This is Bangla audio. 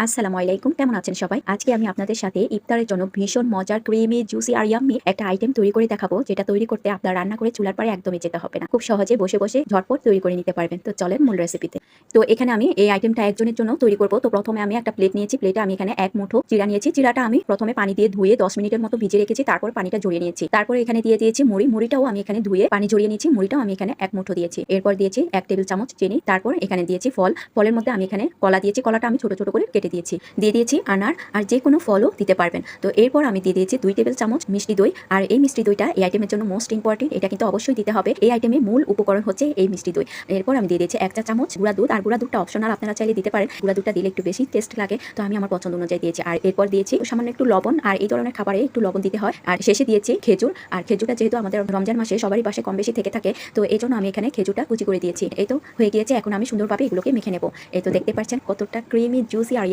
আসসালামু আলাইকুম, কেমন আছেন সবাই? আজকে আমি আপনাদের সাথে ইফতারের জন্য ভীষণ মজার ক্রিমি, জুসি আর ইয়াম্মি একটা আইটেম তৈরি করে দেখাবো, যেটা তৈরি করতে আপনার রান্না করে চুলার পাড়ে একদমই যেতে হবে না। খুব সহজে বসে বসে ঝটপট তৈরি করে নিতে পারবেন। তো চলেন মূল রেসিপিতে। তো এখানে আমি এই আইটেমটা একজনের জন্য তৈরি করব। তো প্রথমে আমি একটা প্লেট নিয়েছি। প্লেটে আমি এখানে এক মুঠো চিড়া নিয়েছি। চিড়াটা আমি প্রথমে পানি দিয়ে ধুয়ে 10 মিনিটের মতো ভিজিয়ে রেখেছি। তারপর পানিটা ঝরিয়ে নিয়েছি। তারপর এখানে দিয়ে দিয়েছি মুড়ি। মুড়িটাও আমি এখানে ধুয়ে পানি ঝরিয়ে নিয়েছি। মুড়িটাও আমি এখানে এক মুঠো দিয়েছি। এরপর দিয়েছি 1 টেবিল চামচ চিনি। তারপর এখানে দিয়েছি ফল। ফলের মধ্যে আমি এখানে কলা দিয়েছি। কলাটা আমি ছোট ছোট করে কেটে দিয়েছি। দিয়ে দিয়েছি আনার, আর যে কোনো ফলও দিতে পারবেন। তো এরপর আমি দিয়ে দিয়েছি 2 টেবিল চামচ মিষ্টি দই। আর এই মিষ্টি দইটা এই আইটেমের জন্য মোস্ট ইম্পর্টেন্ট। এটা কিন্তু অবশ্যই দিতে হবে। এই আইটেমের মূল উপকরণ হচ্ছে এই মিষ্টি দই। এরপর আমি দিয়ে দিয়েছি 1 চা চামচ গুঁড়া দুধ। আর গুঁড়া দুধটা অপশনাল, আপনারা চাইলে দিতে পারেন। গুঁড়া দুধটা দিলে একটু বেশি টেস্ট লাগে, তো আমি আমার পছন্দ অনুযায়ী দিয়েছি। আর এরপর দিয়েছি সামান্য একটু লবণ। আর এই ধরনের খাবারে একটু লবণ দিতে হয়। আর শেষে দিয়েছি খেজুর। আর খেজুরটা যেহেতু আমাদের রমজান মাসে সবারই পাশে কম বেশি থেকে থাকে, তো এই জন্য আমি এখানে খেজুরটা কুচি করে দিয়েছি। এই তো হয়ে গিয়েছে। এখন আমি সুন্দরভাবে এগুলোকে মেখে নেব। এই তো দেখতে পাচ্ছেন কতটা ক্রিমি, জুসি আর